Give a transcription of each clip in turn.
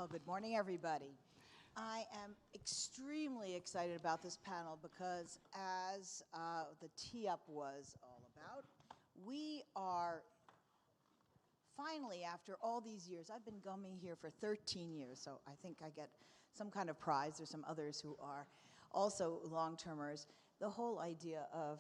Well, good morning, everybody. I am extremely excited about this panel because, as the tee-up was all about, we are finally, after all these years, I've been coming here for 13 years, so I think I get some kind of prize. There's some others who are also long-termers. The whole idea of,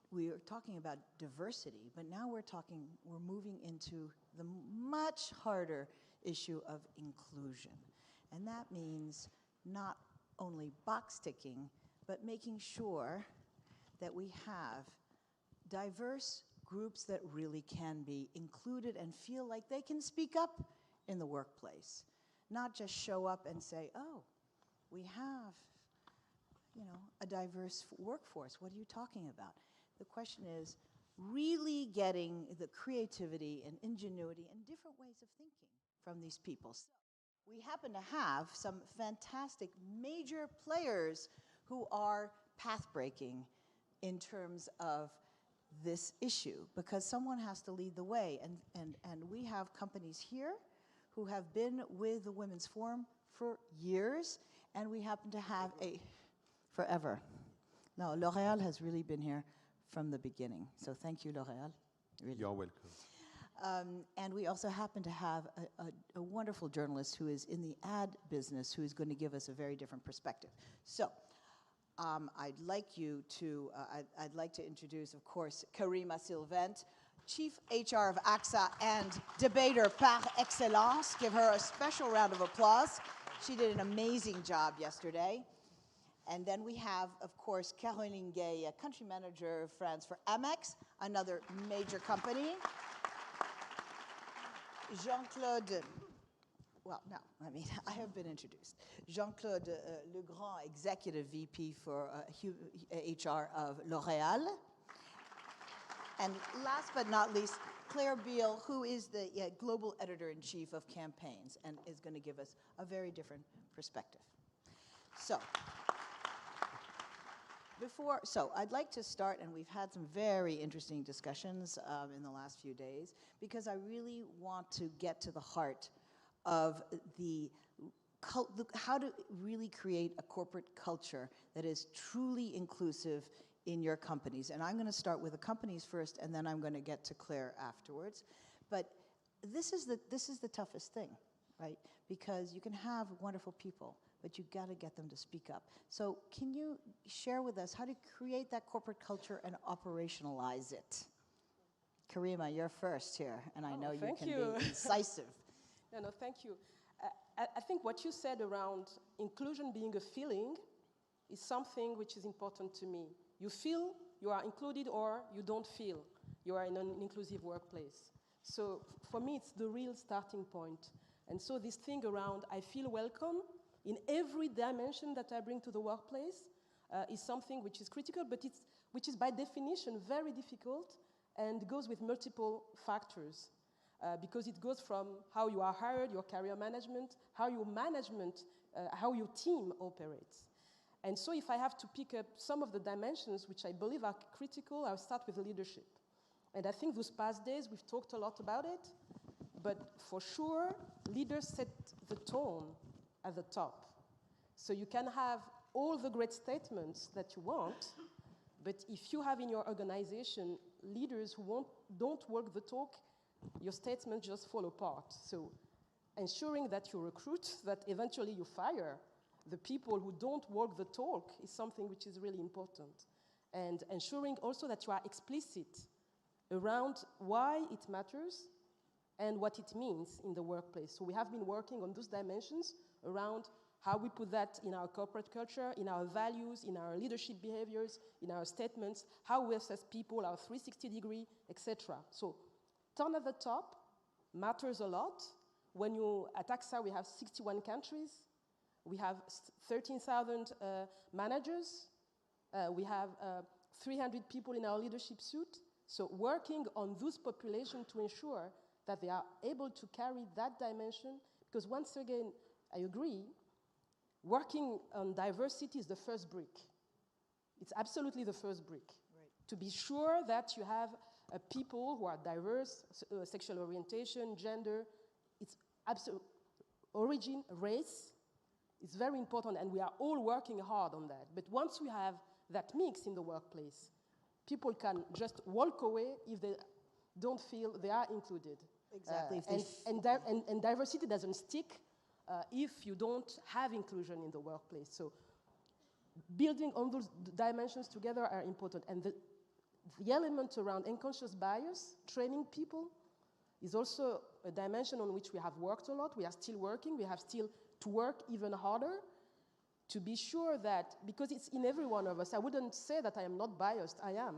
we are talking about diversity, but now we're moving into the much harder issue of inclusion. And that means not only box ticking, but making sure that we have diverse groups that really can be included and feel like they can speak up in the workplace. Not just show up and say, oh, we have, a diverse workforce. What are you talking about? The question is really getting the creativity and ingenuity and different ways of thinking from these people. So we happen to have some fantastic major players who are path-breaking in terms of this issue, because someone has to lead the way. And we have companies here who have been with the Women's Forum for years, and we happen to have forever. No, L'Oréal has really been here from the beginning. So thank you, L'Oréal. Really. You're welcome. And we also happen to have a wonderful journalist who is in the ad business, who is going to give us a very different perspective. So I'd like to introduce, of course, Karima Sylvent, Chief HR of AXA and debater par excellence. Give her a special round of applause. She did an amazing job yesterday. And then we have, of course, Caroline Gaye, country manager of France for Amex, another major company. Jean-Claude, well, no, I have been introduced. Jean-Claude Legrand, executive VP for HR of L'Oréal. And last but not least, Claire Beale, who is the global editor-in-chief of campaigns and is going to give us a very different perspective. So I'd like to start, and we've had some very interesting discussions in the last few days, because I really want to get to the heart of how to really create a corporate culture that is truly inclusive in your companies. And I'm going to start with the companies first, and then I'm going to get to Claire afterwards. But this is the toughest thing, right? Because you can have wonderful people, but you've got to get them to speak up. So can you share with us how to create that corporate culture and operationalize it? Karima, you're first here, and I know you can be incisive. No, thank you. I think what you said around inclusion being a feeling is something which is important to me. You feel you are included, or you don't feel you are in an inclusive workplace. So for me, it's the real starting point. And so this thing around I feel welcome in every dimension that I bring to the workplace is something which is critical, but which is by definition very difficult, and goes with multiple factors. Because it goes from how you are hired, your career management, how your team operates. And so if I have to pick up some of the dimensions which I believe are critical, I'll start with leadership. And I think those past days we've talked a lot about it, but for sure, leaders set the tone at the top. So you can have all the great statements that you want, but if you have in your organization leaders who don't walk the talk, your statements just fall apart. So ensuring that you recruit, that eventually you fire the people who don't walk the talk is something which is really important. And ensuring also that you are explicit around why it matters and what it means in the workplace. So we have been working on those dimensions around how we put that in our corporate culture, in our values, in our leadership behaviors, in our statements, how we assess people, our 360-degree, etc. So tone at the top matters a lot. At AXA, we have 61 countries. We have 13,000 managers. We have 300 people in our leadership suite. So working on those populations to ensure that they are able to carry that dimension, because once again, I agree, working on diversity is the first brick. It's absolutely the first brick. Right. To be sure that you have people who are diverse, sexual orientation, gender, it's origin, race, is very important, and we are all working hard on that. But once we have that mix in the workplace, people can just walk away if they don't feel they are included. Exactly. And diversity doesn't stick if you don't have inclusion in the workplace. So building on those dimensions together are important. And the element around unconscious bias, training people, is also a dimension on which we have worked a lot. We are still working. We have still to work even harder to be sure that, because it's in every one of us, I wouldn't say that I am not biased. I am.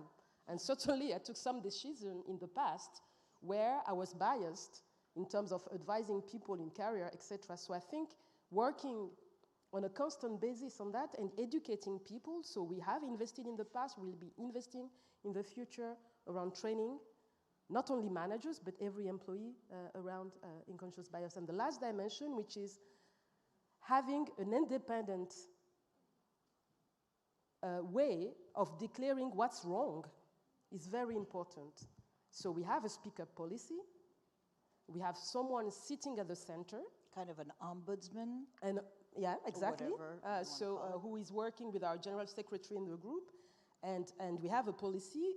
And certainly I took some decisions in the past where I was biased in terms of advising people in career, etc. So I think working on a constant basis on that and educating people, so we have invested in the past, we'll be investing in the future around training, not only managers, but every employee around unconscious bias. And the last dimension, which is having an independent way of declaring what's wrong, is very important. So we have a speak-up policy. We have someone sitting at the center. Kind of an ombudsman. And yeah, exactly. Who is working with our general secretary in the group. And we have a policy.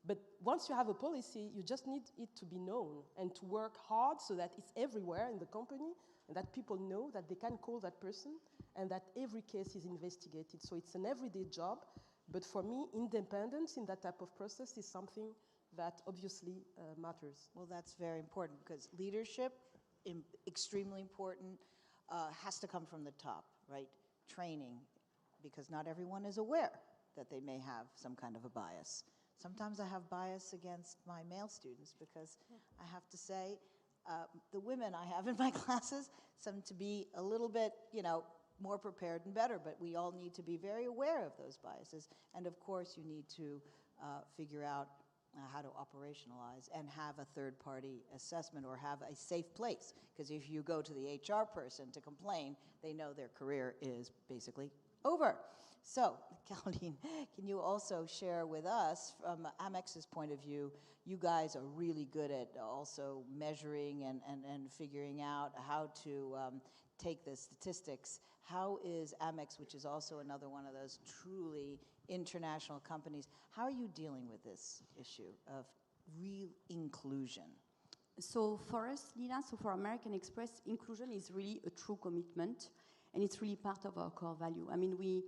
But once you have a policy, you just need it to be known and to work hard so that it's everywhere in the company and that people know that they can call that person and that every case is investigated. So it's an everyday job. But for me, independence in that type of process is something that obviously matters. Well, that's very important because leadership, extremely important, has to come from the top, right? Training, because not everyone is aware that they may have some kind of a bias. Sometimes I have bias against my male students because I have to say, the women I have in my classes seem to be a little bit, more prepared and better, but we all need to be very aware of those biases. And of course, you need to figure out how to operationalize and have a third-party assessment or have a safe place. Because if you go to the HR person to complain, they know their career is basically over. So, Caroline, can you also share with us, from Amex's point of view, you guys are really good at also measuring and figuring out how to take the statistics. How is Amex, which is also another one of those truly international companies, how are you dealing with this issue of real inclusion? So for us, Nina, so for American Express, inclusion is really a true commitment, and it's really part of our core value. I mean, we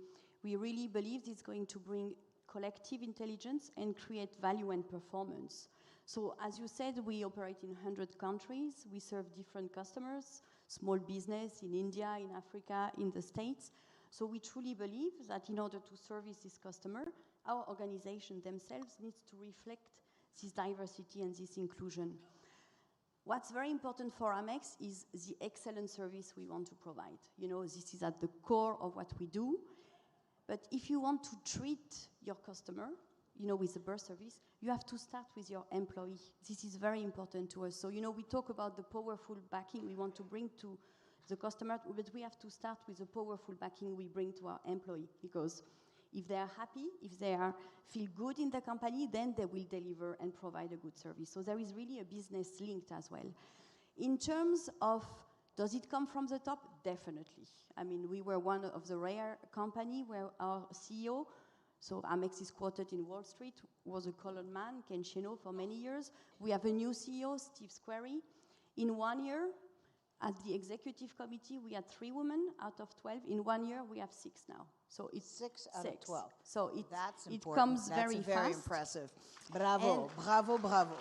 really believe it's going to bring collective intelligence and create value and performance. So as you said, we operate in 100 countries. We serve different customers, small business in India, in Africa, in the States. So we truly believe that in order to service this customer, our organization themselves needs to reflect this diversity and this inclusion. What's very important for Amex is the excellent service we want to provide. This is at the core of what we do. But if you want to treat your customer, with a birth service, you have to start with your employee. This is very important to us. So, we talk about the powerful backing we want to bring to the customer, but we have to start with the powerful backing we bring to our employee, because if they are happy, if they feel good in the company, then they will deliver and provide a good service. So there is really a business linked as well. In terms of, does it come from the top? Definitely. I mean, we were one of the rare company where our CEO, so Amex is quoted in Wall Street, was a colored man, Ken Cheno, for many years. We have a new CEO, Steve Squeri. In 1 year, at the executive committee, we had 3 women out of 12. In 1 year, we have 6 now. So it's 6 out of 12. So That's it important. comes That's very very fast. impressive. Bravo, bravo, bravo.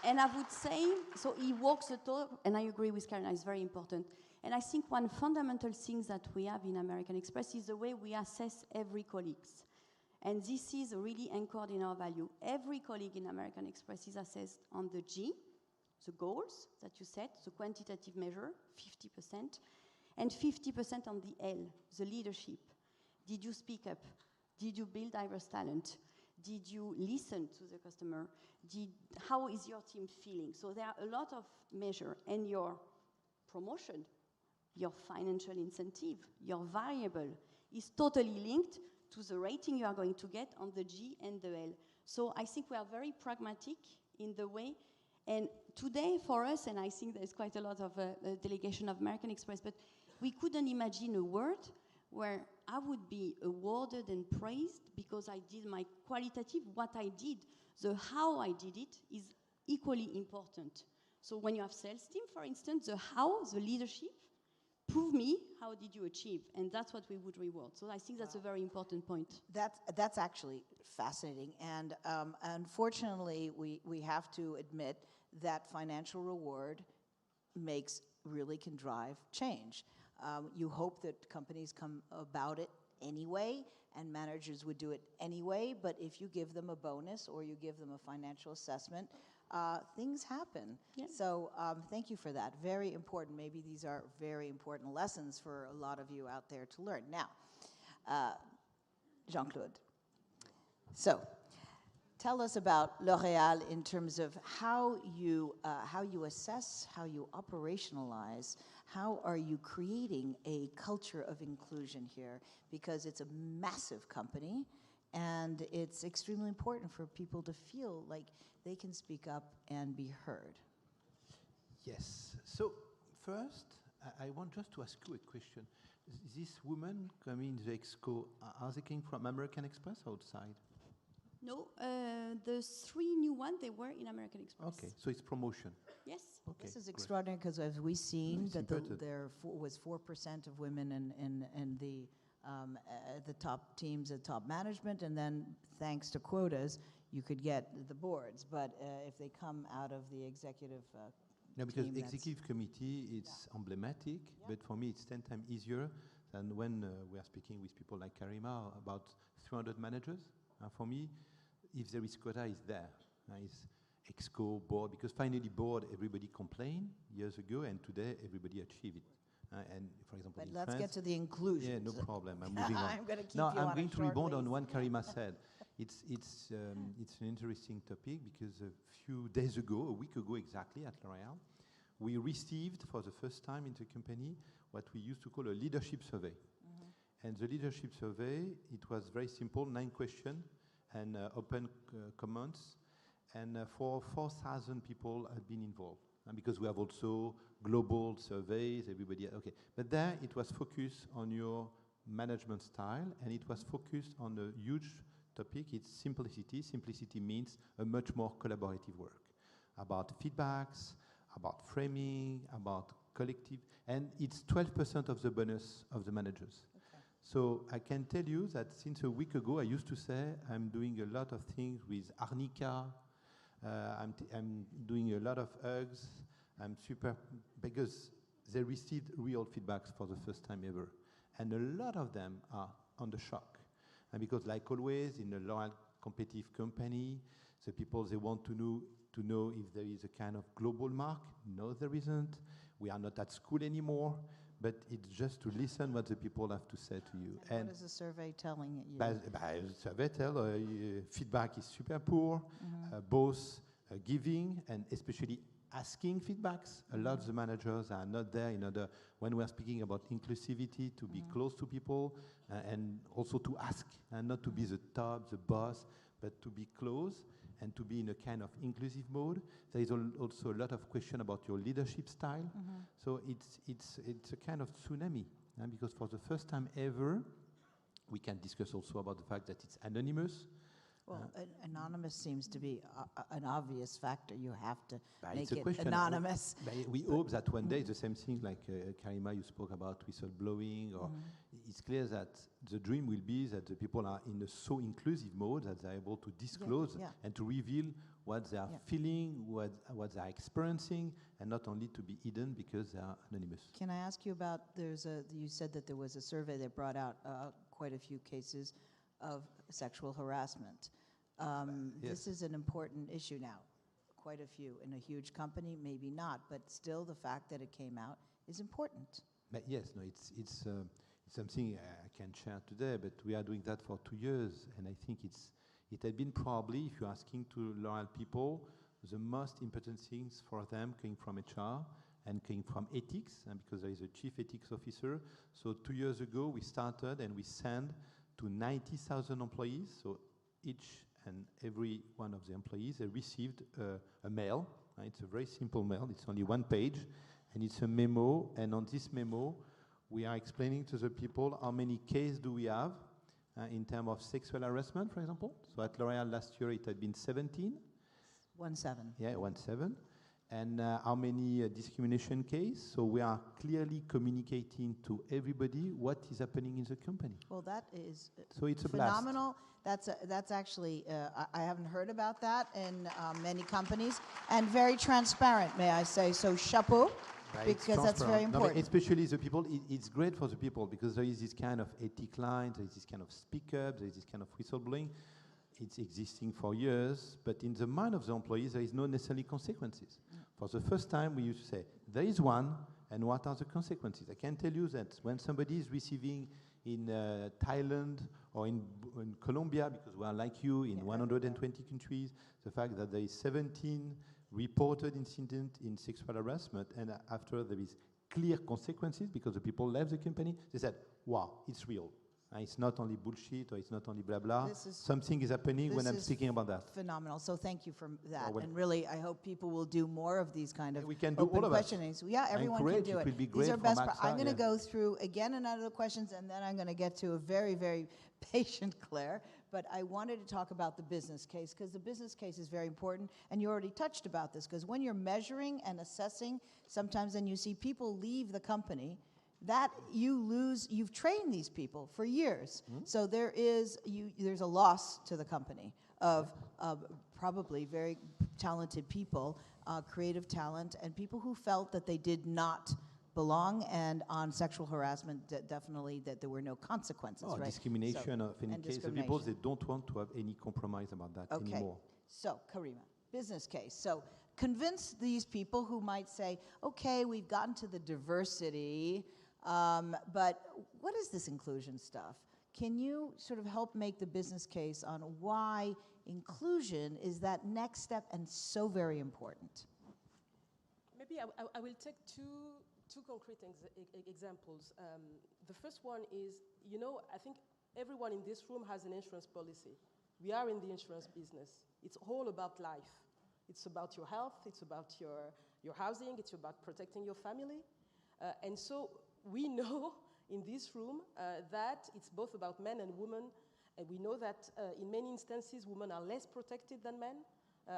And I would say, so he walks the talk, and I agree with Carolina, it's very important. And I think one fundamental thing that we have in American Express is the way we assess every colleague. And this is really anchored in our value. Every colleague in American Express is assessed on the G, the goals that you set, the quantitative measure, 50%, and 50% on the L, the leadership. Did you speak up? Did you build diverse talent? Did you listen to the customer? How is your team feeling? So there are a lot of measures, and your promotion, your financial incentive, your variable is totally linked to the rating you are going to get on the G and the L. So I think we are very pragmatic in the way, And today for us, and I think there's quite a lot of delegation of American Express, but we couldn't imagine a world where I would be awarded and praised because I did my qualitative, what I did. The how I did it is equally important. So when you have sales team, for instance, the how, the leadership, prove me how did you achieve, and that's what we would reward. So I think that's a very important point. That's actually fascinating, and unfortunately, we have to admit that financial reward really can drive change. You hope that companies come about it anyway, and managers would do it anyway, but if you give them a bonus or you give them a financial assessment, things happen. Yeah. So thank you for that. Very important. Maybe these are very important lessons for a lot of you out there to learn. Now, Jean-Claude, so tell us about L'Oréal in terms of how you assess, how you operationalize, how are you creating a culture of inclusion here? Because it's a massive company, and it's extremely important for people to feel like they can speak up and be heard. Yes. So first, I want just to ask you a question. These women coming to the exco, are they coming from American Express outside? No, the 3 new ones, they were in American Express. Okay, so it's promotion. Yes. Okay, This is great. extraordinary because as we've seen It's that important. there was 4% of women in the top teams, the top management, and then thanks to quotas, you could get the boards. But if they come out of the executive No, because team, that's- executive committee, it's emblematic, but for me it's 10 times easier than when we are speaking with people like Karima about 300 managers. For me, if there is quota, it's there. It's exco, board, because finally board, everybody complained years ago, and today everybody achieved it. And for example, But in let's France, get to the inclusion. yeah, no problem. I'm moving on. I'm going to keep No, you I'm on going a to short rebound on leash. what Karima said. It's an interesting topic because a few days ago, a week ago exactly, at L'Oréal, we received for the first time in the company what we used to call a leadership survey. And the leadership survey, it was very simple, 9 questions and open comments. And for 4,000 people have been involved. And because we have also global surveys, everybody, okay. But there it was focused on your management style, and it was focused on a huge topic, it's simplicity. Simplicity means a much more collaborative work, about feedbacks, about framing, about collective, and it's 12% of the bonus of the managers. Okay. So I can tell you that since a week ago, I used to say I'm doing a lot of things with Arnica, I'm doing a lot of hugs, I'm super, because they received real feedbacks for the first time ever. And a lot of them are on the shock. And because like always, in a L'Oréal competitive company, the people, they want to know if there is a kind of global mark. No, there isn't. We are not at school anymore. But it's just to listen what the people have to say to you. And what is the survey telling you? The survey tell feedback is super poor, both giving and especially asking feedbacks. A lot of the managers are not there in order, when we are speaking about inclusivity, to be close to people and also to ask, and not to be the top, the boss, but to be close and to be in a kind of inclusive mode. There is also a lot of question about your leadership style. So it's a kind of tsunami, because for the first time ever, we can discuss also about the fact that it's anonymous. Well, anonymous seems to be an obvious factor. You have to make it's a it question. anonymous. We hope that one day the same thing like Karima, you spoke about whistleblowing, or it's clear that the dream will be that the people are in a so inclusive mode that they're able to disclose and to reveal what they are feeling, what they are experiencing, and not only to be hidden because they are anonymous. Can I ask you about, you said that there was a survey that brought out quite a few cases of sexual harassment. This is an important issue now. Quite a few. In a huge company, maybe not, but still the fact that it came out is important. But yes, no, it's something I can share today, but we are doing that for 2 years, and I think it had been probably, if you're asking to L'Oréal people, the most important things for them coming from HR and coming from ethics, and because there is a chief ethics officer. So 2 years ago, we started and we sent to 90,000 employees, so each and every one of the employees they received a mail. It's a very simple mail. It's only one page, and it's a memo. And on this memo, we are explaining to the people how many cases do we have in terms of sexual harassment, for example. So at L'Oréal last year it had been 17. 17. Yeah, 17. And how many discrimination cases? So we are clearly communicating to everybody what is happening in the company. Well, that is So it's a phenomenal. That's actually, I haven't heard about that in many companies, and very transparent, may I say. So chapeau, because that's very important. No, especially the people, it's great for the people because there is this kind of ethic line, there is this kind of speak up, there is this kind of whistleblowing. It's existing for years, but in the mind of the employees, there is no necessarily consequences. For the first time, we used to say, there is one, and what are the consequences? I can tell you that when somebody is receiving in Thailand or in Colombia, because we are like you in 120 countries, the fact that there is 17 reported incidents in sexual harassment, and after there is clear consequences because the people left the company, they said, wow, it's real. It's not only bullshit or it's not only blah blah. Something is happening when I'm speaking about that. Phenomenal. So thank you for that. And really, I hope people will do more of these kind of we can do open all of questionings. Yeah, everyone can do it. It will be great. These are best. I'm going to go through again another questions, and then I'm going to get to a very, very patient Claire. But I wanted to talk about the business case because the business case is very important, and you already touched about this because when you're measuring and assessing, sometimes then you see people leave the company. That you've trained these people for years. Mm-hmm. So there's a loss to the company of probably very talented people, creative talent, and people who felt that they did not belong, and on sexual harassment, definitely that there were no consequences. Right? Discrimination of any case. The people, they don't want to have any compromise about that anymore. So, Karima, business case. So convince these people who might say, okay, we've gotten to the diversity, but what is this inclusion stuff? Can you sort of help make the business case on why inclusion is that next step and so very important? Maybe I will take two concrete examples. The first one is, I think everyone in this room has an insurance policy. We are in the insurance business. It's all about life. It's about your health. It's about your housing. It's about protecting your family. And so we know in this room that it's both about men and women, and we know that in many instances women are less protected than men.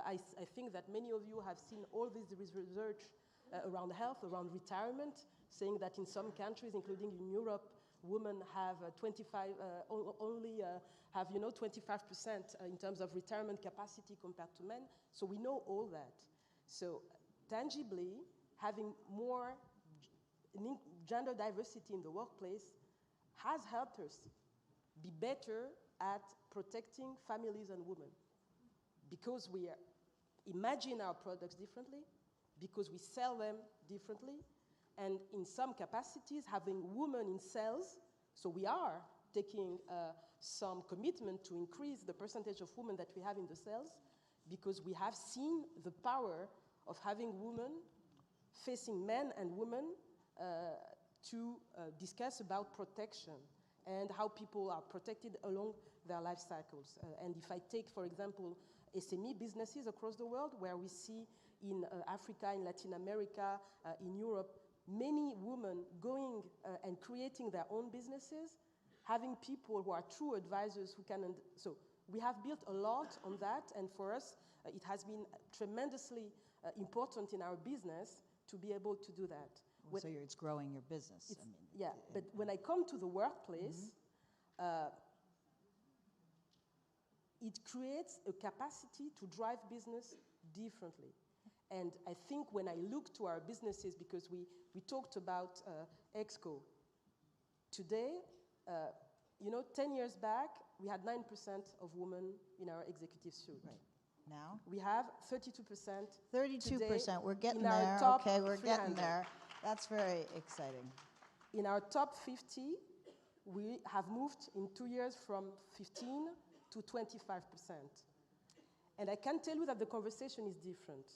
I think that many of you have seen all this research around health, around retirement, saying that in some countries, including in Europe, women have 25% in terms of retirement capacity compared to men. So we know all that. So tangibly, having more gender diversity in the workplace has helped us be better at protecting families and women, because we imagine our products differently, because we sell them differently, and in some capacities having women in sales, so we are taking some commitment to increase the percentage of women that we have in the sales, because we have seen the power of having women facing men and women to discuss about protection and how people are protected along their life cycles. And if I take, for example, SME businesses across the world, where we see in Africa, in Latin America, in Europe, many women going and creating their own businesses, having people who are true advisors who can... So we have built a lot on that, and for us, it has been tremendously important in our business to be able to do that. Well, so it's growing your business. But when I come to the workplace, it creates a capacity to drive business differently. And I think when I look to our businesses, because we talked about EXCO, today, 10 years back, we had 9% of women in our executive suite. Right. Now? We have 32%. 32%. We're getting there. Okay, we're getting there. That's very exciting. In our top 50, we have moved in 2 years from 15 to 25%. And I can tell you that the conversation is different.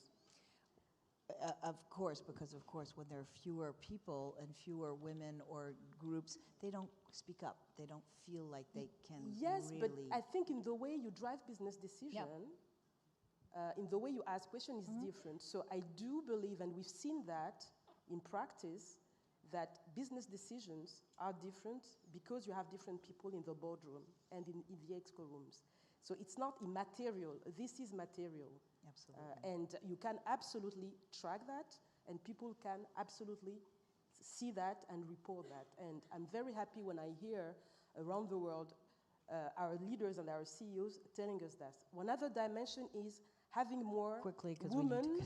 because of course, when there are fewer people and fewer women or groups, they don't speak up. They don't feel like they can Yes, really. but I think in the way you drive business decision, in the way you ask questions is different. So I do believe, and we've seen that in practice, that business decisions are different because you have different people in the boardroom and in the exco rooms. So it's not immaterial. This is material. Absolutely. And you can absolutely track that, and people can absolutely see that and report that. And I'm very happy when I hear around the world our leaders and our CEOs telling us that. One other dimension is having more women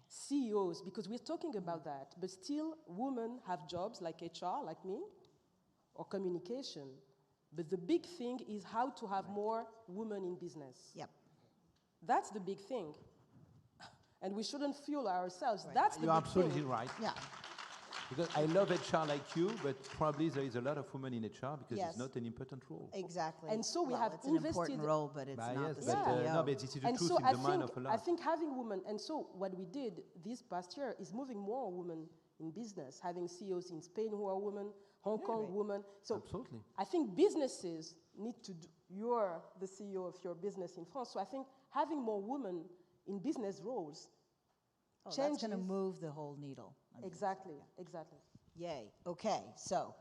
CEOs, because we're talking about that, but still women have jobs like HR, like me, or communication. But the big thing is how to have more women in business. Yep. That's the big thing. And we shouldn't fool ourselves. That's the You're big thing. absolutely right. Yeah. Because I love HR like you, but probably there is a lot of women in HR because Yes. it's not an important role. Exactly. And so we have it's an important invested- role, but it's not Yes, the but, CEO. no, but this is the And truth so in I the mind think, of a I lot. think having women, and so what we did this past year is moving more women in business, having CEOs in Spain who are women, Hong Kong great. women. So Absolutely. I think businesses need to do, you're the CEO of your business in France, so I think having more women in business roles That's changes. going to move the whole needle. I mean, Exactly, exactly. Yay. Okay. So,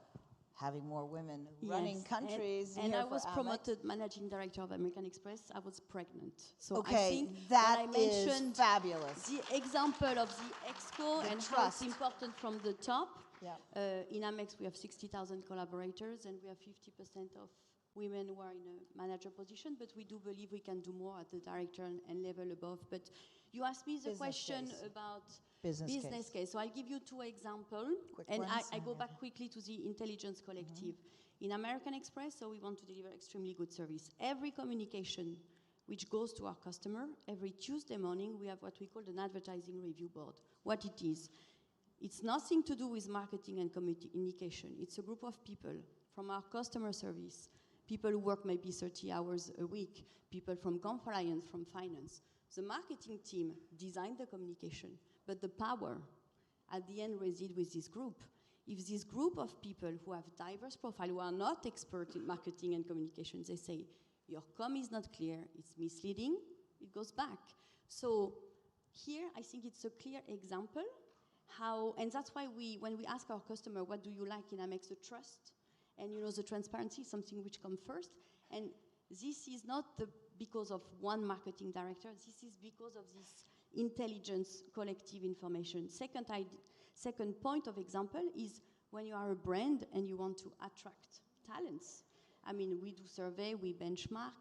having more women running Yes, countries. And here I for was Amex. promoted managing director of American Express. I was pregnant. So I Okay, think that when I is mentioned fabulous. the example of the exco The and how trust. it's important from the top. Yeah. In Amex, we have 60,000 collaborators, and we have 50% of women who are in a manager position, but we do believe we can do more at the director and level above. But you asked me the Business question case. about Business case. So I'll give you two examples. Quick And ones. I go back quickly to the intelligence collective. In American Express, so we want to deliver extremely good service. Every communication which goes to our customer, every Tuesday morning, we have what we call an advertising review board. What it is, it's nothing to do with marketing and communication. It's a group of people from our customer service, people who work maybe 30 hours a week, people from compliance, from finance. The marketing team designed the communication, but the power at the end resides with this group. If this group of people who have diverse profile, who are not expert in marketing and communication, they say, your com is not clear, it's misleading, it goes back. So here, I think it's a clear example how, and that's why when we ask our customer, what do you like in Amex, the trust, and the transparency, something which comes first. And this is not because of one marketing director, this is because of this intelligence collective information. Second point of example is when you are a brand and you want to attract talents. I mean, we do survey, we benchmark,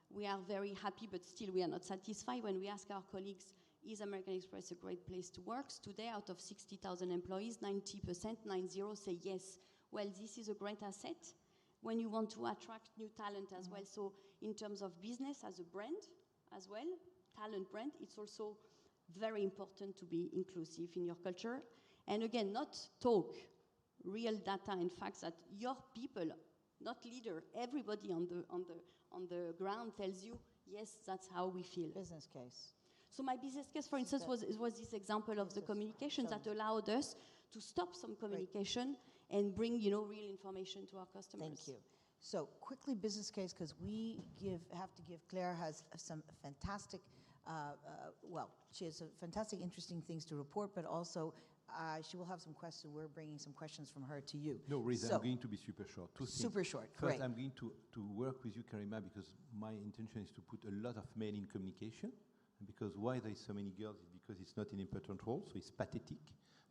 we are very happy, but still we are not satisfied when we ask our colleagues, is American Express a great place to work? Today, out of 60,000 employees, 90%, 90 say yes. Well, this is a great asset when you want to attract new talent as well. So in terms of business as a brand as well, talent brand, it's also very important to be inclusive in your culture. And again, not talk, real data and facts that your people, not leader, everybody on the ground tells you, yes, that's how we feel. Business case. So my business case, for instance, was this example of the communication that allowed us to stop some communication and bring, real information to our customers. Thank you. So quickly, business case, because we have to give, Claire has some fantastic, she has some fantastic, interesting things to report, but also she will have some questions. We're bringing some questions from her to you. No reason. So, I'm going to be super short. Two things. super short. First, Great. I'm going to work with you, Karima, because my intention is to put a lot of men in communication. And because why there is so many girls is because it's not an important role, so it's pathetic.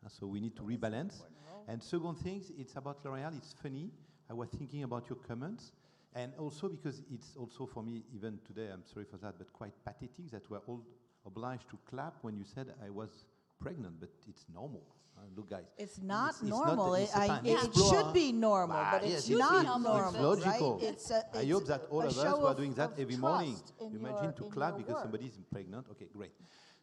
And so we need to rebalance. And second thing, it's about L'Oréal. It's funny. I was thinking about your comments. And also because it's also for me, even today, I'm sorry for that, but quite pathetic that we're all obliged to clap when you said I was pregnant, but it's normal. Look, guys. It's not it's normal. Not, it should be normal, but it's not normal. It's logical. Right? I hope that all of us who are doing that every morning. Imagine to clap because work. somebody is pregnant. Okay, great.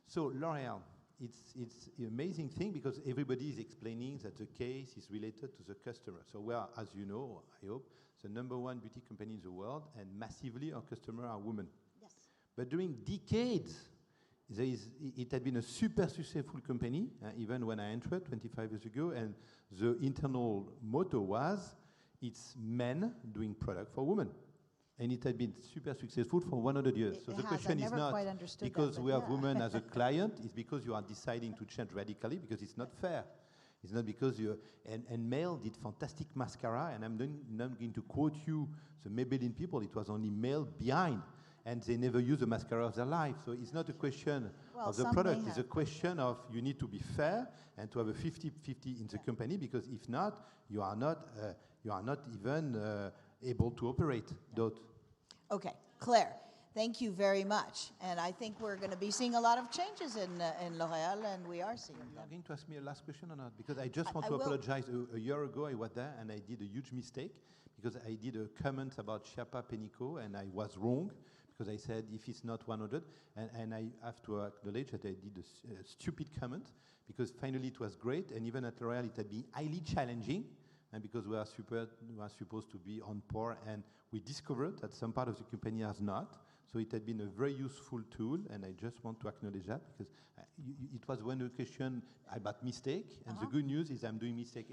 So L'Oréal, it's an amazing thing because everybody is explaining that the case is related to the customer. So we are, as you know, I hope, the #1 beauty company in the world, and massively our customers are women. Yes. But during decades, it had been a super successful company, even when I entered 25 years ago, and the internal motto was, it's men doing product for women. And it had been super successful for 100 years. So the question is not because we have women as a client, it's because you are deciding to change radically, because it's not fair. It's not because you... And male did fantastic mascara, and I'm not going to quote you the Maybelline people, it was only male behind. And they never use a mascara of their life. So it's not a question of the product, it's a question of you need to be fair and to have a 50-50 in the company, because if not, you are not even able to operate. Okay, Claire, thank you very much. And I think we're going to be seeing a lot of changes in L'Oréal, and we are seeing them. You're going to ask me a last question or not? Because I just want to apologize. A year ago I was there and I did a huge mistake, because I did a comment about Sherpa Penico and I was wrong. Because I said, if it's not 100, and I have to acknowledge that I did a stupid comment, because finally it was great, and even at L'Oréal it had been highly challenging, and because we are supposed to be on par, and we discovered that some part of the company has not. So it had been a very useful tool, and I just want to acknowledge that, because it was one question about mistake, and the good news is I'm doing mistake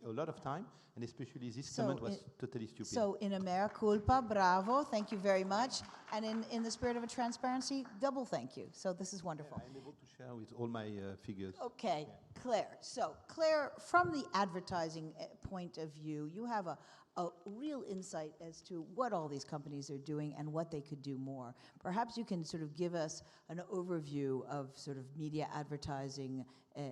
a lot of time, and especially this comment was totally stupid. So in a mea culpa, bravo, thank you very much. And in the spirit of a transparency, double thank you. So this is wonderful. I'm able to share with all my figures. Okay, Claire. So Claire, from the advertising point of view, you have a real insight as to what all these companies are doing and what they could do more. Perhaps you can sort of give us an overview of sort of media advertising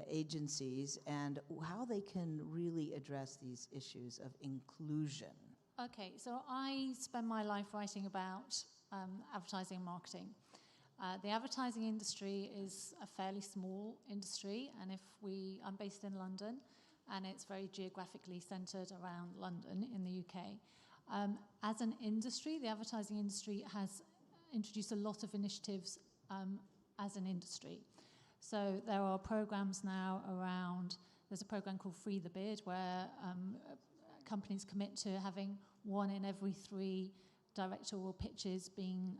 agencies and how they can really address these issues of inclusion. Okay, so I spend my life writing about advertising and marketing. The advertising industry is a fairly small industry, and I'm based in London, and it's very geographically centred around London in the UK. As an industry, the advertising industry has introduced a lot of initiatives as an industry. So there are programs now around, there's a program called Free the Beard, where companies commit to having 1 in every 3 directorial pitches being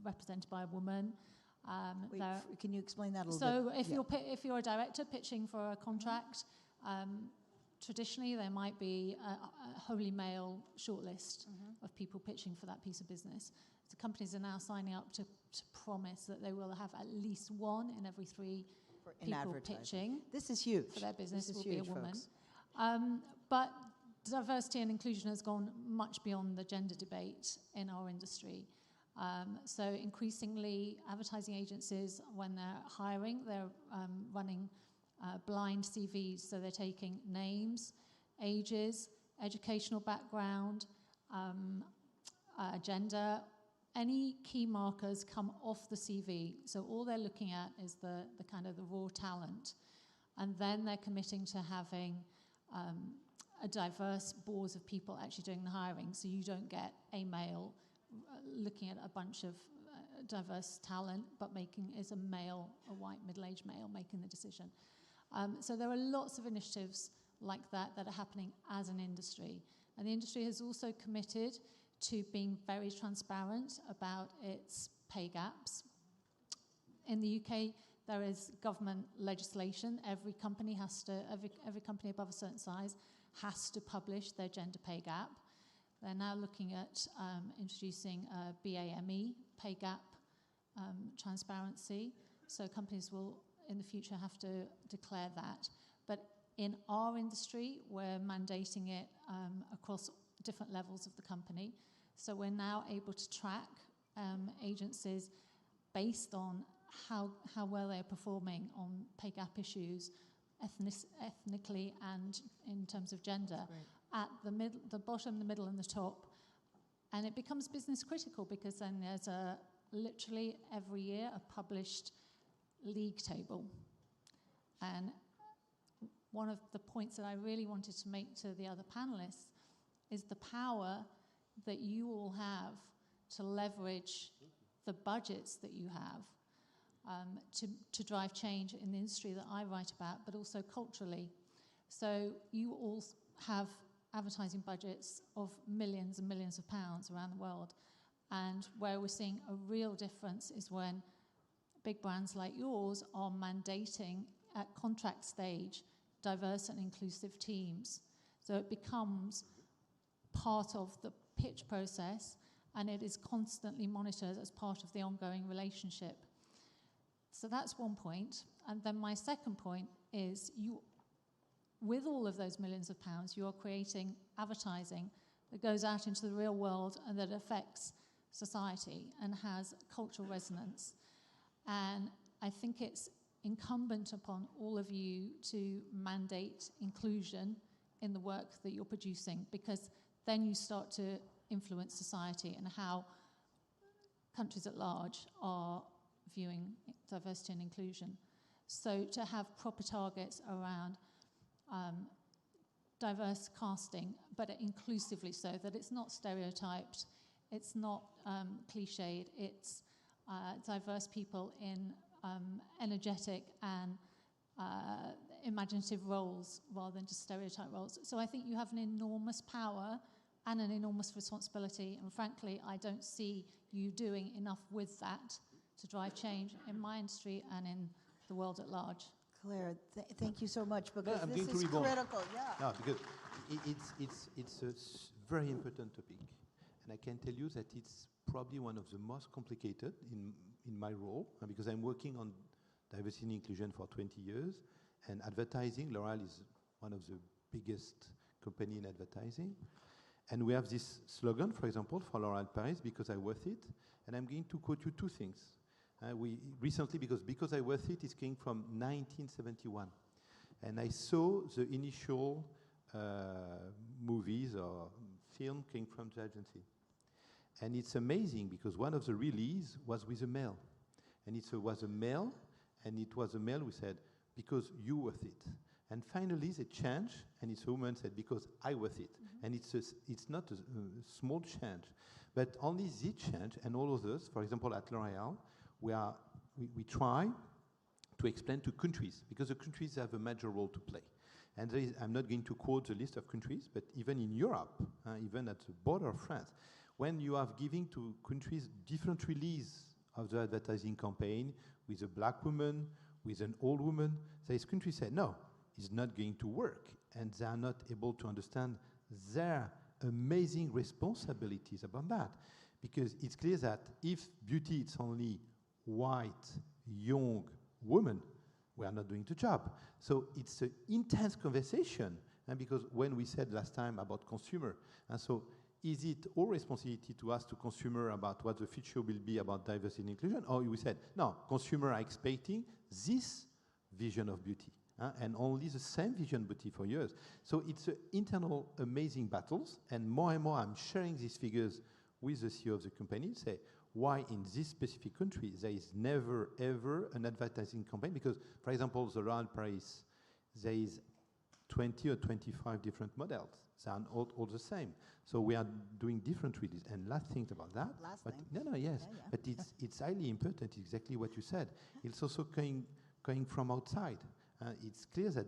represented by a woman. Wait, can you explain that a little bit? So if you're a director pitching for a contract, traditionally there might be a wholly male shortlist of people pitching for that piece of business. So companies are now signing up to promise that they will have at least 1 in every 3 people pitching. This is huge. For their business This is will huge, be a woman. folks. But diversity and inclusion has gone much beyond the gender debate in our industry. So increasingly, advertising agencies, when they're hiring, they're running blind CVs. So they're taking names, ages, educational background, gender. Any key markers come off the CV. So all they're looking at is the kind of the raw talent. And then they're committing to having a diverse board of people actually doing the hiring. So you don't get a male looking at a bunch of diverse talent, but is a male, a white middle-aged male, making the decision. So there are lots of initiatives like that are happening as an industry. And the industry has also committed to being very transparent about its pay gaps. In the UK, there is government legislation. Every company above a certain size has to publish their gender pay gap. They're now looking at introducing a BAME, pay gap transparency. So companies will, in the future, have to declare that. But in our industry, we're mandating it across different levels of the company. So we're now able to track agencies based on how well they're performing on pay gap issues, ethnically and in terms of gender, at the bottom, the middle, and the top. And it becomes business critical, because then there's literally every year a published league table. And one of the points that I really wanted to make to the other panelists is the power that you all have to leverage the budgets that you have to drive change in the industry that I write about, but also culturally. So you all have advertising budgets of millions and millions of pounds around the world. And where we're seeing a real difference is when big brands like yours are mandating at contract stage diverse and inclusive teams. So it becomes part of the pitch process, and it is constantly monitored as part of the ongoing relationship. So that's one point. And then my second point is, with all of those millions of pounds, you are creating advertising that goes out into the real world and that affects society and has cultural resonance. And I think it's incumbent upon all of you to mandate inclusion in the work that you're producing, because then you start to influence society and how countries at large are viewing diversity and inclusion. So to have proper targets around diverse casting, but inclusively so, that it's not stereotyped, it's not cliched, it's diverse people in energetic and imaginative roles rather than just stereotype roles. So I think you have an enormous power and an enormous responsibility, and frankly, I don't see you doing enough with that to drive change in my industry and in the world at large. Claire, thank you so much, because I'm this going to is rebound. critical. Yeah. No, because it's a very important topic, and I can tell you that it's probably one of the most complicated in my role, because I'm working on diversity and inclusion for 20 years, and advertising, L'Oréal is one of the biggest company in advertising, and we have this slogan, for example, for L'Oréal Paris, because I worth it, and I'm going to quote you two things. We recently, because I worth it, is came from 1971, and I saw the initial movies or film came from the agency, and it's amazing because one of the release was with a male, and it was a male, and it was a male who said, because you worth it. And finally they changed, and it's a woman said, because I worth it. Mm-hmm. And it's not a small change, but only this change, and all of us, for example, at L'Oréal, we try to explain to countries, because the countries have a major role to play. And I'm not going to quote the list of countries, but even in Europe, even at the border of France, when you are giving to countries different release of the advertising campaign, with a black woman, with an old woman, these countries say, no, it's not going to work. And they are not able to understand their amazing responsibilities about that. Because it's clear that if beauty is only white, young women, we are not doing the job. So it's an intense conversation, and because when we said last time about consumer, and so is it our responsibility to ask the consumer about what the future will be about diversity and inclusion, or we said, no, consumers are expecting this vision of beauty, and only the same vision beauty for years. So it's internal amazing battles, and more I'm sharing these figures with the CEO of the company, say, why in this specific country there is never ever an advertising campaign, because, for example, the L'Oréal Paris, there is 20 or 25 different models. They are all the same. So we are doing different releases. And last thing about that. Yes. Yeah. But it's highly important, exactly what you said. It's also going from outside. It's clear that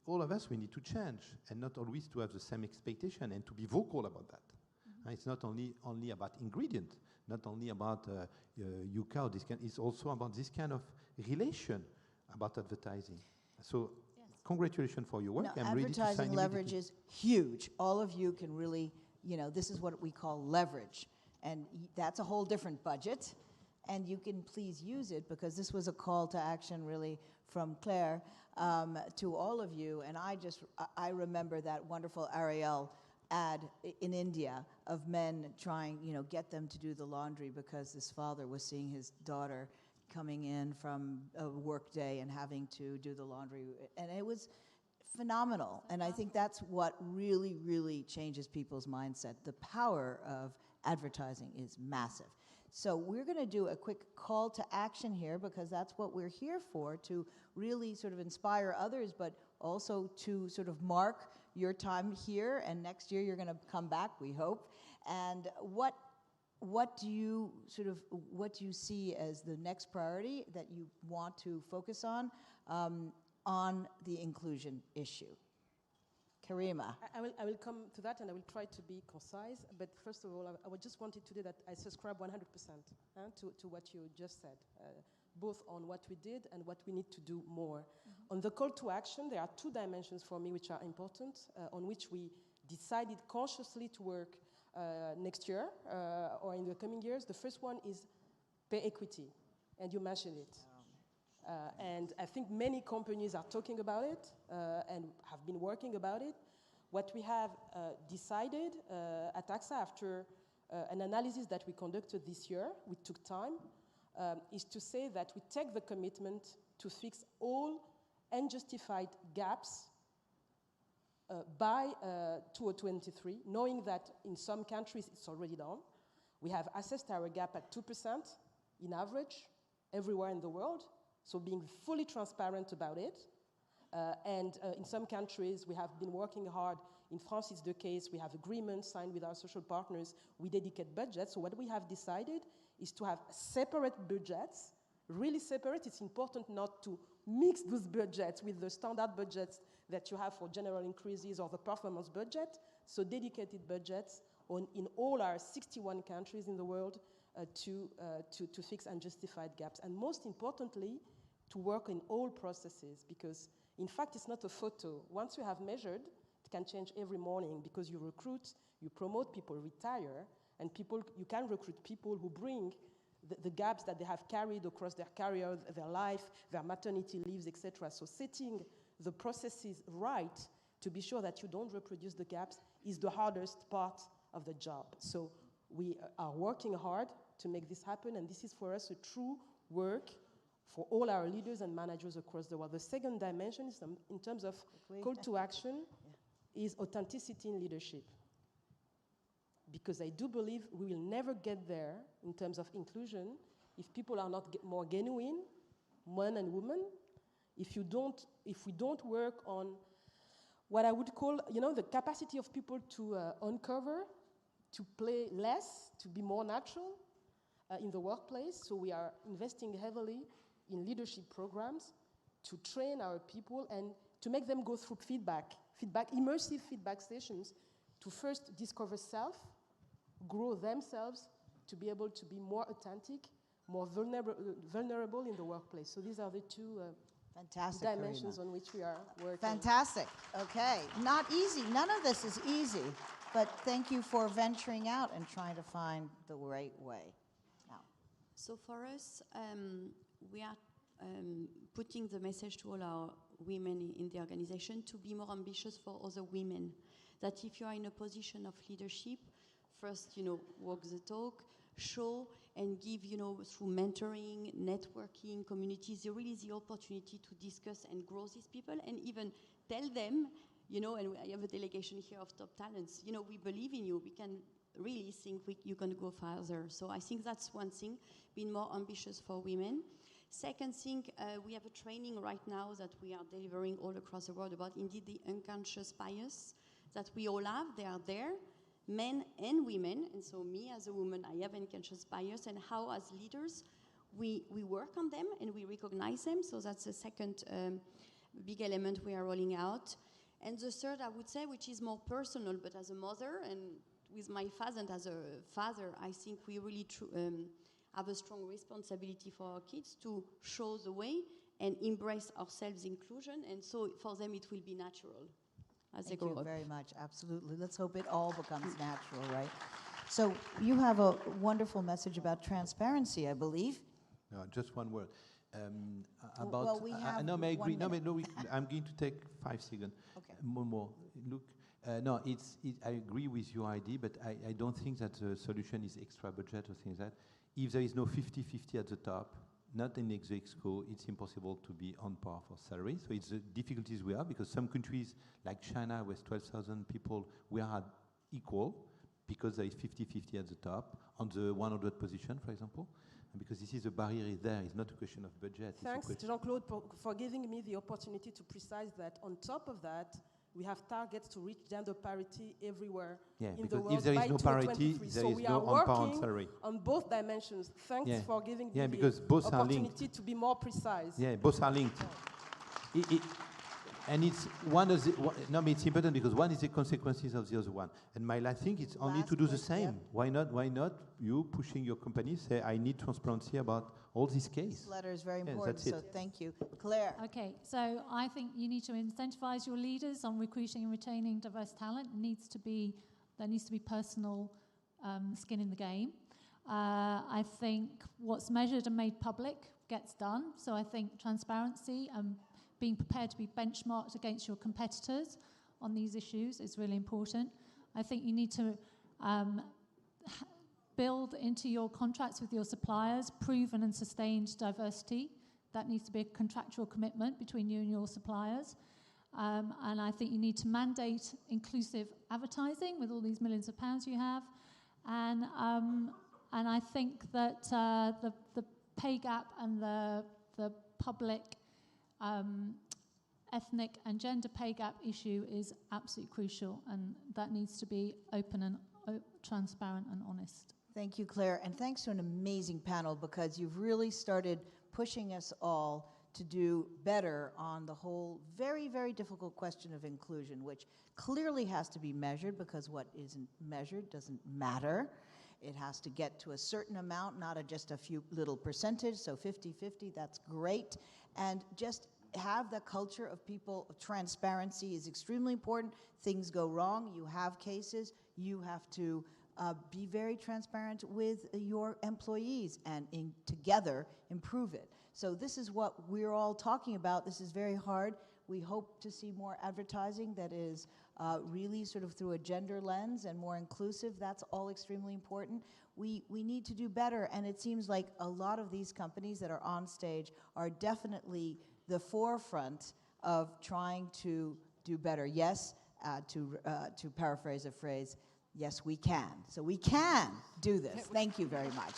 all of us, we need to change, and not always to have the same expectation, and to be vocal about that. Mm-hmm. It's not only about ingredient, not only about Yuka or this kind, it's also about this kind of relation about advertising. So congratulations for your work. No, I'm ready to sign advertising leverage is huge. All of you can really, this is what we call leverage. And that's a whole different budget. And you can please use it, because this was a call to action really from Claire to all of you. And I remember that wonderful Ariel ad in India of men trying, get them to do the laundry because this father was seeing his daughter coming in from a work day and having to do the laundry. And it was phenomenal. And I think that's what really, really changes people's mindset. The power of advertising is massive. So we're going to do a quick call to action here, because that's what we're here for, to really sort of inspire others, but also to sort of mark your time here. And next year you're going to come back, we hope. And what do you see as the next priority that you want to focus on the inclusion issue? Karima. I will come to that, and I will try to be concise. But first of all, I just wanted to say that I subscribe 100% to what you just said. both on what we did and what we need to do more. On the call to action, there are two dimensions for me which are important, on which we decided consciously to work next year or in the coming years. The first one is pay equity, and you mentioned it. And I think many companies are talking about it and have been working about it. What we have decided at AXA after an analysis that we conducted this year, we took time, is to say that we take the commitment to fix all unjustified gaps by 2023, knowing that in some countries it's already done. We have assessed our gap at 2% in average everywhere in the world, so being fully transparent about it. And in some countries, we have been working hard. In France, it's the case. We have agreements signed with our social partners. We dedicate budgets. So what we have decided is to have separate budgets, really separate. It's important not to mix those budgets with the standard budgets that you have for general increases or the performance budget. So dedicated budgets in all our 61 countries in the world to fix unjustified gaps. And most importantly, to work in all processes, because in fact, it's not a photo. Once you have measured, it can change every morning because you recruit, you promote, people retire, and you can recruit people who bring the gaps that they have carried across their career, their life, their maternity leaves, etc. So setting the processes right to be sure that you don't reproduce the gaps is the hardest part of the job. So we are working hard to make this happen, and this is for us a true work for all our leaders and managers across the world. The second dimension is in terms of call to action is authenticity in leadership. Because I do believe we will never get there in terms of inclusion if people are not more genuine, men and women, if we don't work on what I would call, the capacity of people to uncover, to play less, to be more natural in the workplace. So we are investing heavily in leadership programs to train our people and to make them go through immersive feedback sessions to first discover self, grow themselves, to be able to be more authentic, more vulnerable in the workplace. So these are the two Fantastic, dimensions Karima. on which we are working. Fantastic. Okay. Not easy. None of this is easy. But thank you for venturing out and trying to find the right way. Now. So for us, we are putting the message to all our women in the organization to be more ambitious for other women. That if you are in a position of leadership, first, walk the talk, show and give, through mentoring, networking, communities, really the opportunity to discuss and grow these people and even tell them, and I have a delegation here of top talents, we believe in you, we can really think you can go further. So I think that's one thing, being more ambitious for women. Second thing, we have a training right now that we are delivering all across the world about indeed the unconscious bias that we all have. They are there, men and women. And so me as a woman, I have unconscious bias, and how as leaders we work on them and we recognize them. So that's the second big element we are rolling out. And the third, I would say, which is more personal, but as a mother and with my father and as a father, I think we really have a strong responsibility for our kids to show the way and embrace ourselves inclusion, and so for them it will be natural as they grow up. Thank you very much. Absolutely. Let's hope it all becomes natural, right? So you have a wonderful message about transparency, I believe. No, just one word. About well, we have no, may I agree. 1 No, minute. I'm going to take 5 seconds. Okay. More. Look, no, I agree with your idea, but I don't think that the solution is extra budget or things like that. If there is no 50-50 at the top, not in Exco, it's impossible to be on par for salary. So it's the difficulties we have, because some countries like China with 12,000 people, we are equal because there is 50-50 at the top on the 100 position, for example. And because this is a barrier there, it's not a question of budget. Thanks, Jean-Claude, for giving me the opportunity to precise that. On top of that, we have targets to reach gender parity everywhere in the world. If there is no parity, there is no on-par salary. On both dimensions. Thanks for giving me because the both are opportunity linked. to be more precise. Yeah, both are linked. And it's one of the, no, but it's important because one is the consequences of the other one. And my last thing is only to do the same. Yep. Why not you pushing your company, say, I need transparency about all these cases. This letter is very Yes, important, that's so it. thank you. Claire? Okay, so I think you need to incentivize your leaders on recruiting and retaining diverse talent. There needs to be personal skin in the game. I think what's measured and made public gets done. So I think transparency and being prepared to be benchmarked against your competitors on these issues is really important. I think you need to build into your contracts with your suppliers proven and sustained diversity. That needs to be a contractual commitment between you and your suppliers. And I think you need to mandate inclusive advertising with all these millions of pounds you have. And I think that the pay gap and the public ethnic and gender pay gap issue is absolutely crucial, and that needs to be open and transparent and honest. Thank you, Claire, and thanks to an amazing panel, because you've really started pushing us all to do better on the whole very, very difficult question of inclusion, which clearly has to be measured, because what isn't measured doesn't matter. It has to get to a certain amount, not just a few little percentage, so 50-50, that's great. And just have the culture of people, of transparency is extremely important. Things go wrong, you have cases, you have to be very transparent with your employees and together improve it. So this is what we're all talking about. This is very hard. We hope to see more advertising that is really sort of through a gender lens and more inclusive. That's all extremely important. We need to do better, and it seems like a lot of these companies that are on stage are definitely the forefront of trying to do better. Yes, to paraphrase a phrase, yes, we can. So we can do this. Thank you very much.